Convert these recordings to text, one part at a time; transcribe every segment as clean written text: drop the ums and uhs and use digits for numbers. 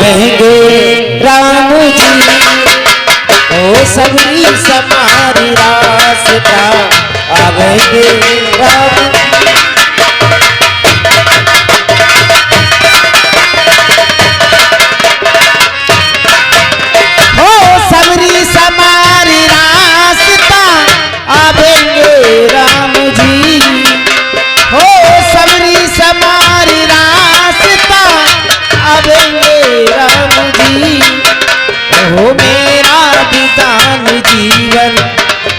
आवेंगे राम जी। ओ सबरी समारी रास्ता आवेंगे राम जी। हो मेरा विदान जीवन,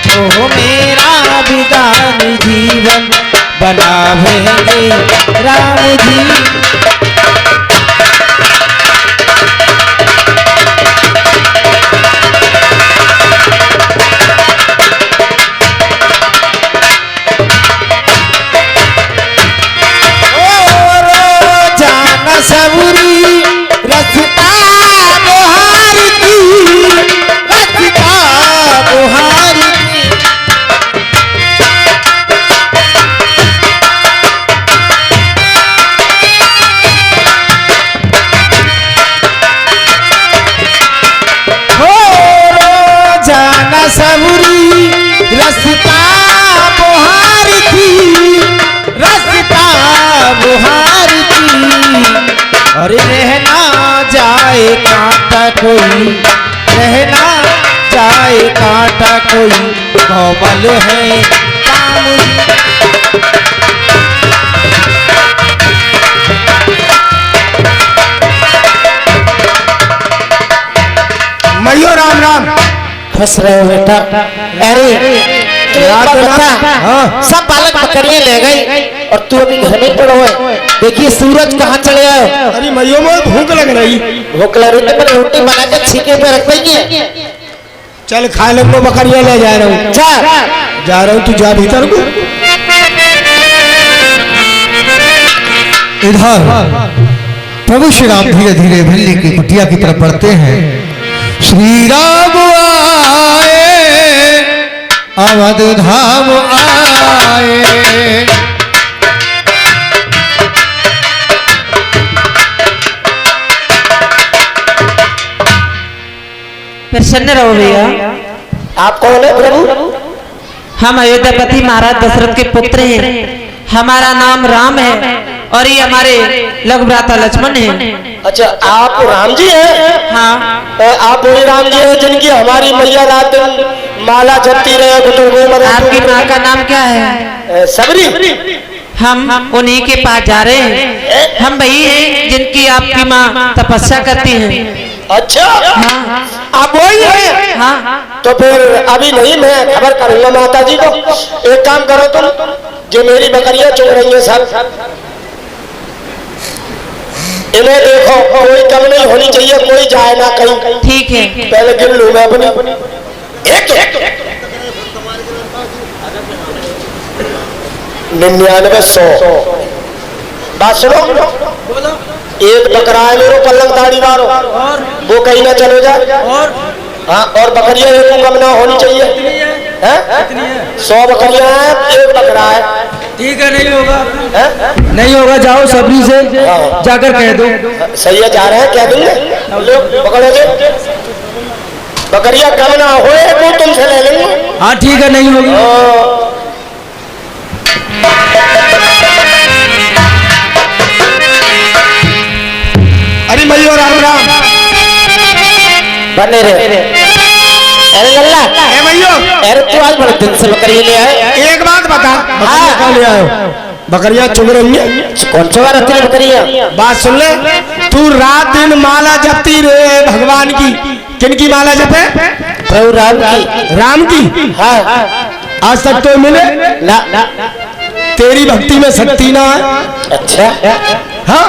हो मेरा विदान जीवन बनावेंगे राम जी। सबरी रास्ता बुहार थी, रास्ता बुहार थी। अरे रहना जाए कांटा कोई, रहना जाए कांटा कोई, कोमल है काम। मैयो राम राम। खुश रहो बेटा। अरे सब बालक बकरियां ले गई और तू अभी घर में पड़ा हुआ है। देखिए सूरज कहाँ चले आए। अरे मैयो में भूख लग रही, भूख लग रही तो रोटी बना के छीके पे रख देंगे। चल खा ले, मैं बकरियां ले जा रहा हूँ। जा रहा हूँ, तू जा भीतर को। इधर प्रभु श्री राम धीरे धीरे भिल्ली की कुटिया की तरफ बढ़ते हैं। श्री राम आए अवध धाम आए, प्रसन्न रहो भैया। आप कौन है प्रभु? हम अयोध्यापति महाराज दशरथ के पुत्र हैं। हमारा नाम राम है और ये हमारे लघु भ्राता लक्ष्मण है। अच्छा, आप राम जी हैं? हाँ। आप वही राम जी हैं जिनकी हमारी मैया रात दिन माला जपती रहे। आपकी माँ का नाम क्या है? सबरी। हम उन्हीं के पास जा रहे हैं। हम वही हैं जिनकी आपकी माँ तपस्या करती हैं। अच्छा, हाँ। आप वही हैं? हाँ। तो फिर अभी नहीं, मैं खबर करूंगा माता जी को। एक काम करो तुम, जो मेरी बकरियां चुग रही है सब, इन्हें देखो, कोई कम नहीं होनी चाहिए, कोई जाए ना कहीं। ठीक है। पहले गिन लूं मैं अपनी। एक 99 100। बात सुनो, एक बकरा है मेरे पल्लंग दाढ़ी मारो, वो कहीं ना चलो जाए। हाँ, और बकरियां एक कम ना होनी चाहिए। 100 बकरियां हैं, एक बकरा है। ठीक है, नहीं होगा। नहीं होगा, जाओ सबरी से जाकर कह दो। सही है, जा रहे हैं, कह देंगे। पकड़ोगे बकरियां कम ना होए वो तुमसे ले लेंगे। हाँ ठीक है, नहीं होगी। अरे मैयो राम राम। बने रहे। अरे लल्ला, ए मैयो, अरे तू आज बड़े दिन से बकरी ले आए। एक बात बता, बकरियां कहाँ ले आए? बकरियां चुग रही है। कौन सा बार तेरी बकरियां? बात सुन ले, तू रात दिन माला जपती रहे भगवान की। किनकी माला जपे? प्रभु राम की। राम की। हाँ। आज तक तो मिले ना। तेरी भक्ति में शक्ति ना है। अच्छा, हाँ,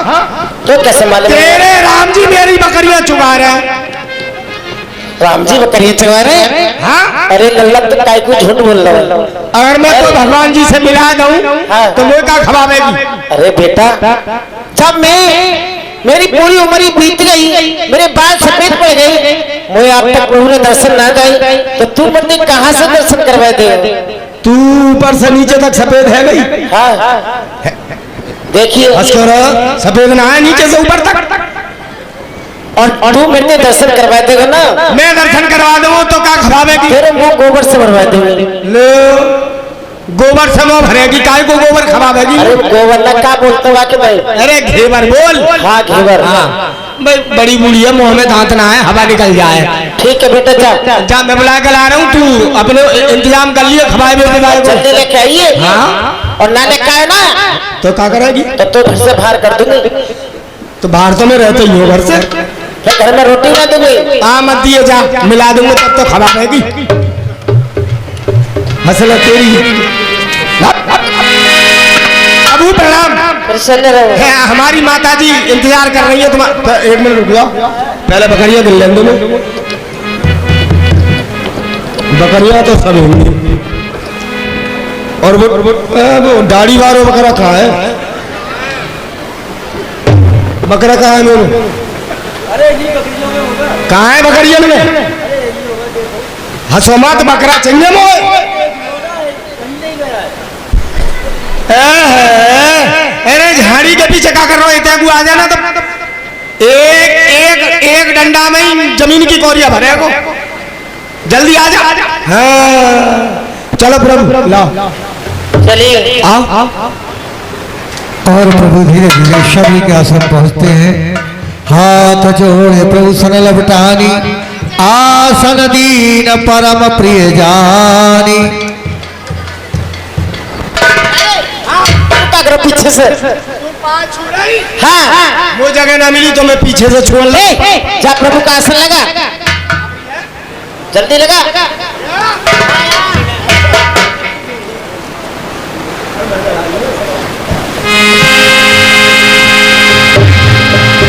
तो कैसे मालूम? तेरे राम जी मेरी बकरियां चुगा रहे हैं। राम जी बकरियां चुगा रहे हैं? हाँ। अरे लल्ला, तो काय को झूठ बोल रहा है। अगर मैं तो भगवान जी से मिला दूं तो वो क्या खवावेगी? अरे बेटा, जब मेरी पूरी उम्र ही बीत गई, मेरे बाल सफेद पड़ गए, मुझे आप तक पूरे दर्शन ना गए, तो तू मुझे कहाँ से दर्शन करवा दे? तू ऊपर से नीचे तक सफेद है गई। हाँ। देखिए, सफेद ना है नीचे से ऊपर तक। और तू मेरे दर्शन करवा देगा ना? मैं दर्शन करवा दूँ तो क्या खवावेगी? फिर वो गोबर से भरवा देंगे। लो गोबर से मुँह भरेगी, काय को गोबर खवावेगी? अरे गोबर ना क्या बोलते हो भाई? अरे घेवर बोल। हाँ घेवर। हाँ भाई बड़ी बूढ़ी है, मुँह में दांत ना है, हवा निकल जाए। ठीक है बेटा जा जा, मैं बुला कर ला रहा हूँ, तू अपने इंतजाम कर लिए खवाए मेरे भाई को। जल्दी लेके आइए। हाँ और नाने का है ना तो क्या करेगी? तो घर से बाहर कर दूंगी। तो बाहर तो मैं रहते ही हूँ घर से। मैं घर में रोटी ना दूंगी। हाँ मत दिए, जा मिला दूंगा तब तो खवाएगी। मसला तेरी। अबू प्रणाम। प्रसन्न रहो। है हमारी माता जी इंतजार कर रही है तुम्हारा। एक मिनट रुक जाओ, पहले बकरियां गिन लें दोनों। बकरियां तो सब होंगी। और वो दाढ़ी वालों बकरा कहाँ है? बकरा कहाँ है मेरे? कहाँ है बकरियों में? हंसो मत, बकरा चाहिए मोए। अरे झाड़ी के पीछे क्या कर रहे हो? इतने आ जाना तो एक डंडा में ही जमीन की कोरिया भरेगो। जल्दी आ जा। हाँ चलो प्रभु लाओ। चलिए आओ। और प्रभु धीरे धीरे शबरी के आश्रम पहुंचते हैं। हाथ जोड़े प्रभु सन लपटानी, आसन दीन परम प्रिय जानी। पीछे से हाँ वो जगह ना मिली तो मैं पीछे से छोड़ ले। जा प्रभु का आसन लगा, जल्दी लगा।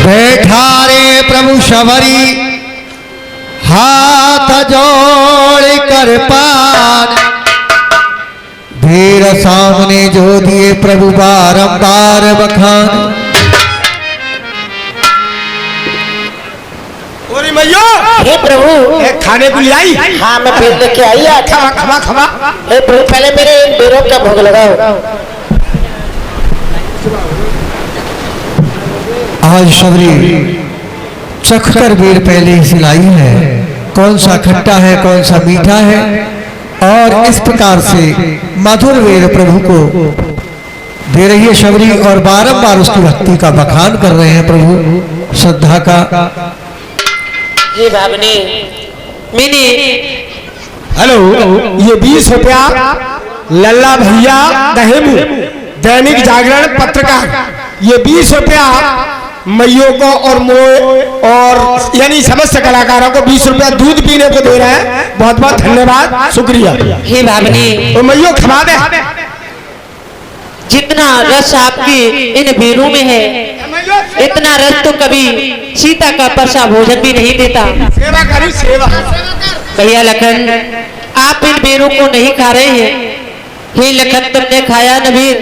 बैठा रे प्रभु शबरी, हाथ जोड़ कर पान। भीड़ सामने जो दिए प्रभु बारंबार बखान। ओरी मैयो, हे प्रभु एक खाने को ले आई। हाँ मैं फिर लेके आई। खवा खवा खवा। हे प्रभु पहले मेरे इन बेरों का भोग लगाओ। आज शबरी चखकर बेर पहले ही सिलाई है, कौन सा खट्टा है कौन सा मीठा है। और इस प्रकार से मधुर वेद प्रभु को दे रही है शबरी और बारंबार उसकी भक्ति का बखान कर रहे हैं प्रभु श्रद्धा का। ये भावनी मिनी हेलो, ये 20 रुपया लल्ला भैया दहेमू दैनिक जागरण पत्रकार, ये 20 रुपया मैयों को और मोए और यानी समस्त कलाकारों को 20 रुपया दूध पीने को दे रहे हैं। बहुत बहुत धन्यवाद, शुक्रिया। हे भावनी, तो मैयों खवा दे। जितना रस आपकी इन बेरों में है, इतना रस तो कभी सीता का परसा भोजन भी नहीं देता। सेवा करी सेवा। भैया लखन, आप इन बेरों को नहीं खा रहे हैं। हे लखन, तुमने खाया नबीर,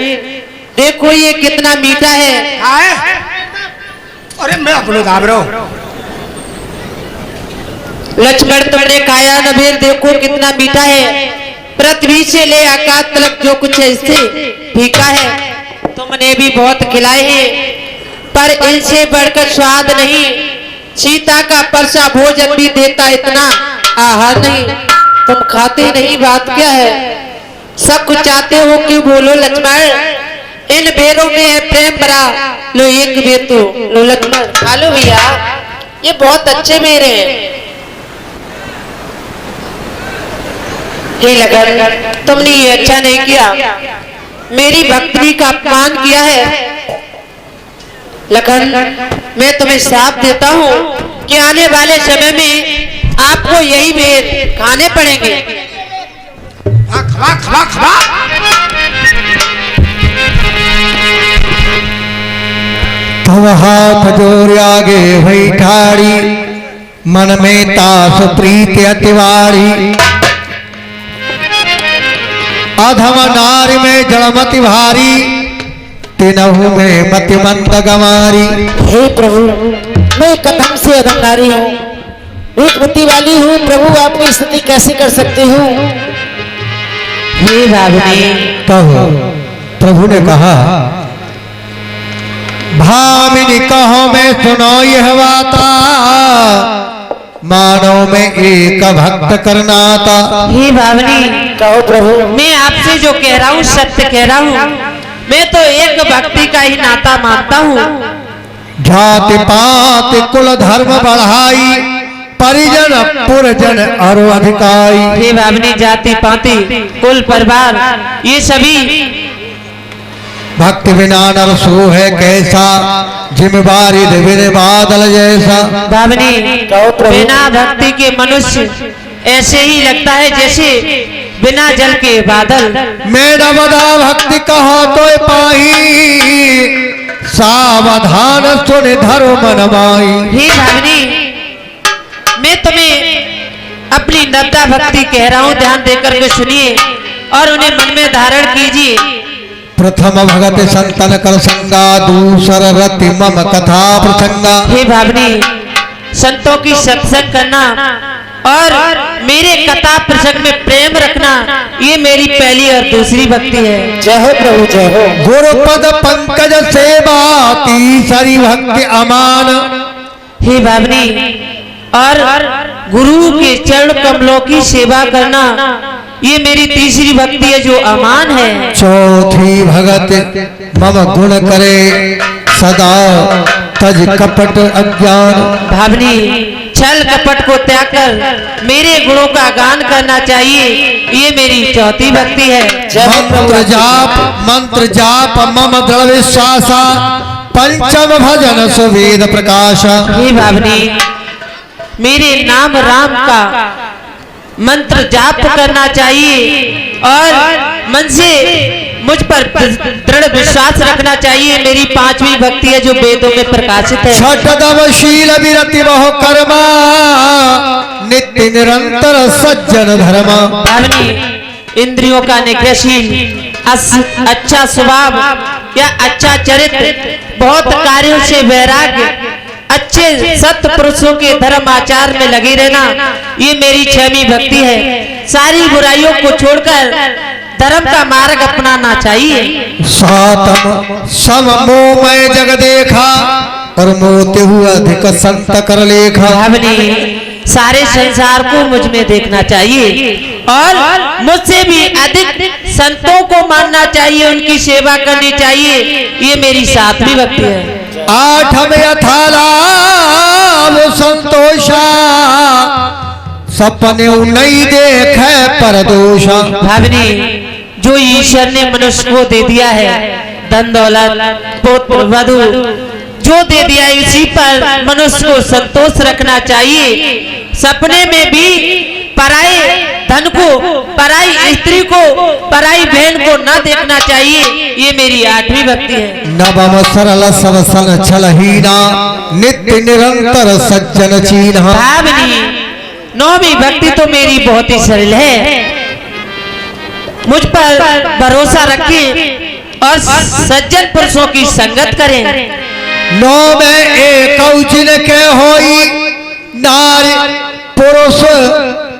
देखो ये कितना मीठा है। अरे मैं अपने घाबरो। लक्ष्मण, तुमने खाया नबीर, देखो कितना मीठा है। पृथ्वी से ले आकाश तक जो कुछ है इससे फीका है। तुमने भी बहुत खिलाए हैं, पर इनसे बढ़कर स्वाद नहीं। सीता का परसा भोजन भी देता इतना आहार नहीं। तुम खाते नहीं, बात क्या है? सब कुछ चाहते हो क्यों? बोलो लक्ष्मण। इन बेरों में है प्रेम भरा, लो एक बेर तो लो लक्ष्मण खा लो भैया, ये बहुत अच्छे बेर हैं। हे लगन, तुमने ये अच्छा नहीं किया, मेरी भक्ति का अपमान किया है। लखन, मैं तुम्हें साफ देता हूँ कि आने वाले समय में आपको यही बेर खाने पड़ेंगे। खवा खवा खवा। तब हाथ जोड़ आगे भई ठाड़ी, मन में तास प्रीत अतिवारी। अधम नारी में जड़मति भारी, तिनहु में मति मंद गमारी। हे प्रभु, मैं कदम से अधम नारी हूँ, एक मति वाली हूँ। प्रभु आपकी स्थिति कैसे कर सकती हूँ? हे भावनी, तब प्रभु ने कहा, भामिनी कहो मैं सुनो यह वाता। मानव में एक भक्त करनाता। हे भावनी, कहो प्रभु। मैं आपसे जो कह रहा हूँ सत्य कह रहा हूँ। मैं तो एक भक्ति का ही नाता मानता हूँ। जाति पात कुल धर्म बढ़ाई, परिजन पुरजन और अधिकारी। हे भावनी, जाति पाति कुल परिवार ये सभी भक्ति बिना नर सो है कैसा, जिम्मेवारी बिन बादल जैसा। भावनी, बिना भक्ति के मनुष्य ऐसे ही लगता है जैसे बिना जल के बादल। मेरा बदा भक्ति कहो तो पाही, सावधान सुन धरो मन माई। हे भावनी, मैं तुम्हें अपनी नवदा भक्ति कह रहा हूँ, ध्यान देकर के सुनिए और उन्हें मन में धारण कीजिए। प्रथम भगत संतन कर संगा, दूसर रति मम कथा प्रसंगा। हे भावनी, संतों की सत्संग करना और मेरे कथा प्रसंग में प्रेम रखना ये मेरी पहली और दूसरी भक्ति है। जय हो प्रभु, जय हो। गुरुपद पंकज सेवा, तीसरी भक्ति अमान। हे भावनी, और गुरु के चरण कमलों की सेवा करना ये मेरी तीसरी भक्ति है जो अमान है। चौथी भगत मम गुण करे, सदा तज कपट अज्ञान। भावनी, छल कपट को त्याग कर मेरे गुणों का गान करना चाहिए, ये मेरी चौथी भक्ति है। मंत्र जाप मम दृढ़ विश्वासा, पंचम भजन सुवेद प्रकाश। हे भावनी, मेरे नाम राम का मंत्र जाप करना चाहिए और मन से मुझ पर दृढ़ विश्वास रखना चाहिए। मेरी पांचवी भक्ति है जो वेदों में प्रकाशित है। छठदम शील विरति बहु कर्मा, नित्य निरंतर सज्जन धर्मा। भावनी, इंद्रियों का निग्रहशील, अच्छा स्वभाव या अच्छा चरित्र, बहुत कार्यों से वैराग्य, अच्छे सत्य पुरुषों के धर्म आचार में लगी रहना ये मेरी छठवीं भक्ति है। सारी बुराइयों को छोड़कर धर्म का मार्ग अपनाना चाहिए। सातम सम मोह मैं जग देखा, और मोते हुआ अधिक संत कर लेखा। भावनी, सारे संसार को मुझ में देखना चाहिए और मुझसे भी अधिक संतों को मानना चाहिए, उनकी सेवा करनी चाहिए, ये मेरी सातवीं भक्ति है। आठम यथालाभ संतोषा, सपने नहीं देखे पर दोषा। भावनी, जो ईश्वर ने मनुष्य को दे दिया है, धन दौलत पुत्र वधु जो दे दिया है, इसी पर मनुष्य को संतोष रखना चाहिए। सपने में भी पराई धन को, पराई स्त्री को, पराई बहन को न देखना चाहिए, ये मेरी आठवीं भक्ति है। नवम सरल सरसन छलहीना, नित्य निरंतर सज्जन चीन्हा। भावनी, नौवीं भक्ति तो मेरी बहुत ही सरल है। मुझ पर भरोसा रखें और सज्जन पुरुषों की संगत करें। नौ में एक जिनके होई, नारी पुरुष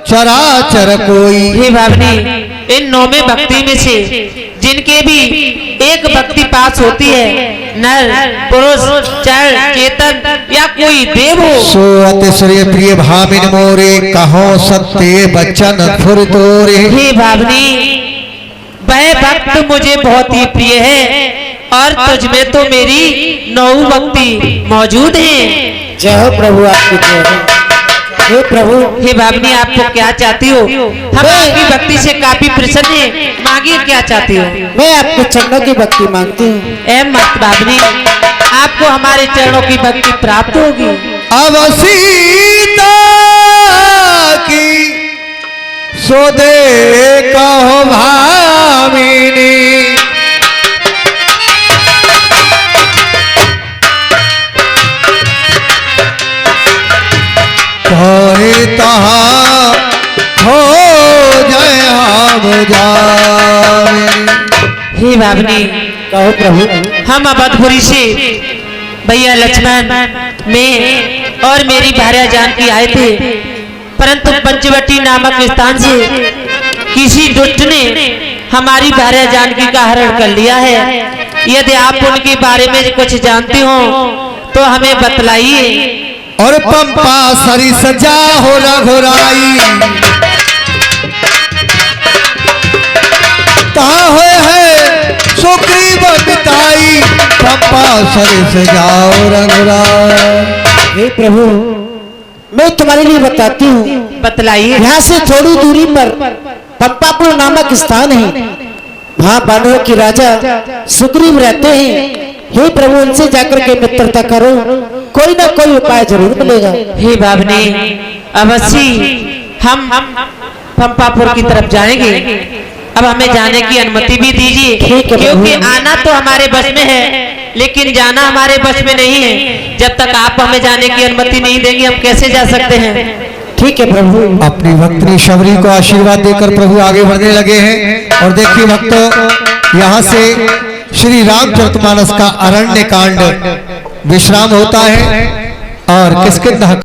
चराचर कोई। हे भावनी, इन नौवें भक्ति में से जिनके भी एक भक्ति पास होती है, नर पुरुष चर चेतन या कोई देव हो, सो अतिश्री प्रिय भामिन मोरे, कहो सत्य बच्चन फुर तोरे। हे भावनी, वह भक्त मुझे बहुत ही प्रिय है और तुझ में तो मेरी नौ भक्ति मौजूद है। जय हो प्रभु, आपकी जय हो। हे प्रभु, हे भावनी, आपको क्या चाहती हो? हम आपकी भक्ति से काफी प्रसन्न हैं, मांगिए क्या चाहती हो? मैं आपके चरणों की भक्ति मांगती हूँ। ऐ मत भावनी, आपको हमारे चरणों की भक्ति प्राप्त होगी। अब सीता की सो दे कहो भामिनी, कहे तहाँ हो जाए हम जाए। हे भावनी, कहो प्रभु। हम अवधपुरी से भैया लक्ष्मण में और मेरी भार्या जानकी आए थे, परंतु पंचवटी नामक स्थान से किसी दुष्ट ने हमारी भार्या जानकी का हरण कर लिया है। यदि आप उनके बारे में कुछ जानते हो तो हमें बतलाइए। और पंपा सरी सजा हो रघुराई कहा हुए है सुग्रीव पिताई पंपा सरी सजा हो रघुराई। हे प्रभु मैं तुम्हारे लिए बताती हूँ, बतलाइए। यहाँ से थोड़ी दूरी पर पंपापुर नामक स्थान है, वहाँ बानरों के राजा सुग्रीव रहते हैं। हे प्रभु उनसे जाकर के मित्रता करो, कोई ना कोई उपाय जरूर मिलेगा। हे बाबने अवश्य हम पंपापुर की तरफ जाएंगे। अब हमें जाने की अनुमति भी दीजिए, ठीक है क्योंकि प्रभु। आना तो हमारे बस में है लेकिन जाना हमारे बस में नहीं है। जब तक आप हमें जाने की अनुमति नहीं देंगे हम कैसे जा सकते हैं। ठीक है प्रभु। अपनी भक्तनी शबरी को आशीर्वाद देकर प्रभु आगे बढ़ने लगे हैं। और देखिए भक्तों, यहाँ से श्री रामचरितमानस का अरण्य कांड विश्राम होता है और किसके